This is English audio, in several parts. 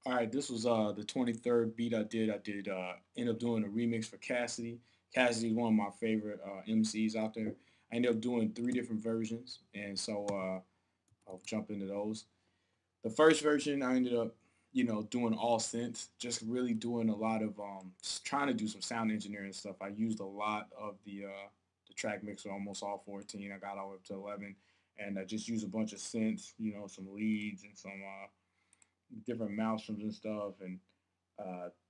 All right, this was the 23rd beat I did. I end up doing a remix for Cassidy. Cassidy's one of my favorite MCs out there. I ended up doing three different versions, and so I'll jump into those. The first version I ended up, doing all synths, just really doing a lot of trying to do some sound engineering stuff. I used a lot of the track mixer, almost all 14. I got all the way up to 11, and I just used a bunch of synths, some leads and some different maelstroms and stuff, and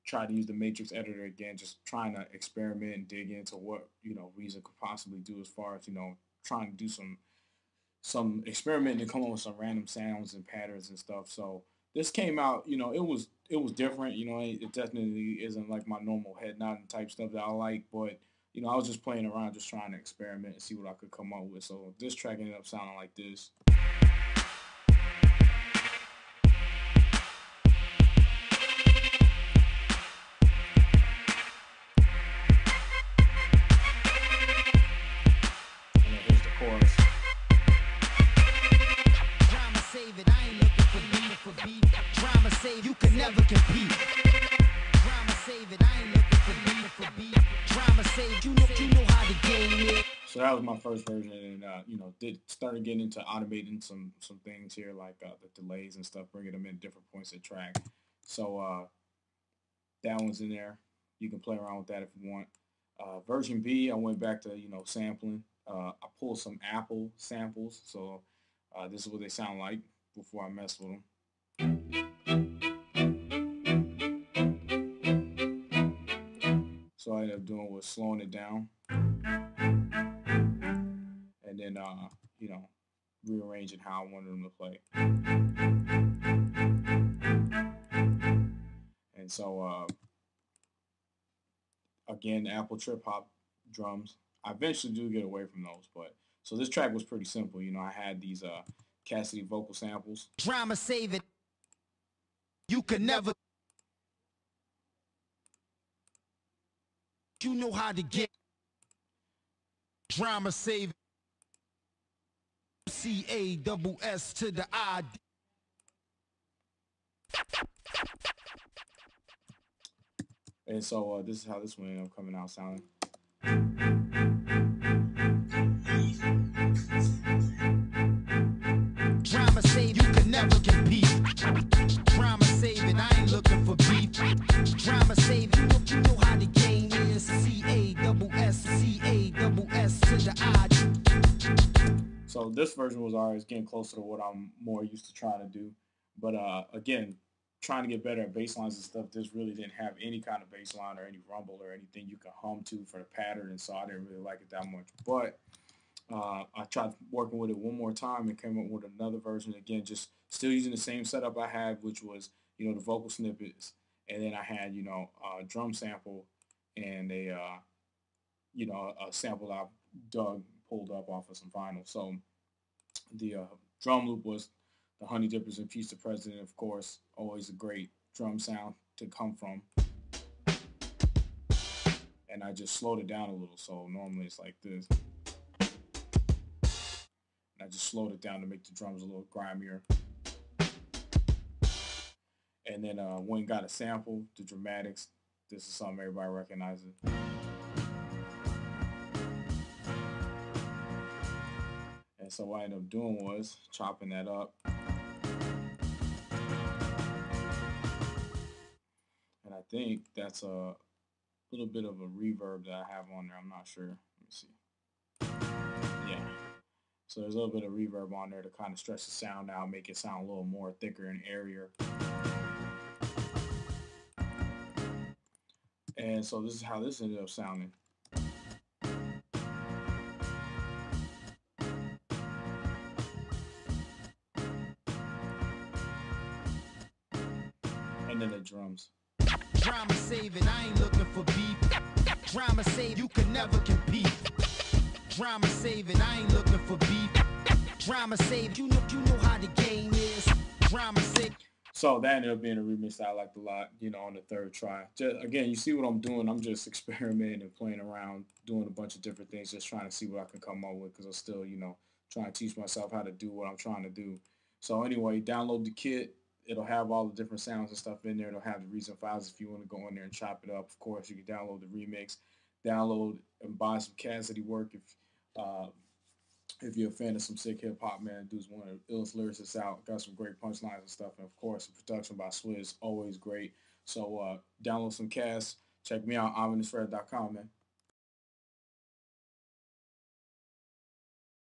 try to use the matrix editor again, just trying to experiment and dig into what Reason could possibly do as far as trying to do some experimenting and come up with some random sounds and patterns and stuff. So this came out, it was different. It definitely isn't like my normal head nodding type stuff that I like, but I was just playing around, just trying to experiment and see what I could come up with. So this track ended up sounding like this. And then here's the chorus. Drama save it, I ain't looking for beef. Drama save, you can never compete. Drama save it, I ain't looking for beef. Drama save, you know how the game is. So that was my first version, and did started getting into automating some things here, like the delays and stuff, bringing them in different points of the track. So that one's in there. You can play around with that if you want. Version B, I went back to sampling. I pulled some Apple samples, so this is what they sound like before I mess with them. So I ended up doing was slowing it down, and then rearranging how I wanted them to play. And so again, Apple trip hop drums. I eventually do get away from those, but so this track was pretty simple. I had these Cassidy vocal samples. Drama save it, you can never. You know how to get. Drama save it. CASS to the I. And so this is how this one ended up coming out sounding. Drama save, you can never compete. Drama save it, I ain't looking for beef. Drama save, you know how the game is. CASS to the I. So this version was always getting closer to what I'm more used to trying to do. But again, trying to get better at bass lines and stuff, this really didn't have any kind of bass line or any rumble or anything you can hum to for the pattern, and so I didn't really like it that much. But I tried working with it one more time and came up with another version again, just still using the same setup I had, which was the vocal snippets, and then I had a drum sample and a sample I dug pulled up off of some vinyl. So the drum loop was the Honey Dippers and Peace the President, of course, always a great drum sound to come from. And I just slowed it down a little, so normally it's like this. And I just slowed it down to make the drums a little grimier. And then went and got a sample, the dramatics. This is something everybody recognizes. And so what I ended up doing was chopping that up. And I think that's a little bit of a reverb that I have on there. I'm not sure. Let me see. Yeah. So there's a little bit of reverb on there to kind of stretch the sound out, make it sound a little more thicker and airier. And so this is how this ended up sounding. And then the drums. Drama save it, I ain't looking for beef. Drama save, you can never compete. Drama save it, I ain't looking for beef. Drama save, you know how the game is. Drama save. So that ended up being a remix that I liked a lot, on the third try. Just, again, you see what I'm doing. I'm just experimenting and playing around, doing a bunch of different things, just trying to see what I can come up with, because I'm still, trying to teach myself how to do what I'm trying to do. So anyway, download the kit. it'll have all the different sounds and stuff in there. It'll have the recent files if you want to go in there and chop it up. Of course, you can download the remix, download and buy some Cassidy work uh, if you're a fan of some sick hip hop, man. Dude's one of the illest lyricists out. Got some great punchlines and stuff, and of course, the production by Swizz always great. So download some Cass. Check me out, ominous fred.com, man.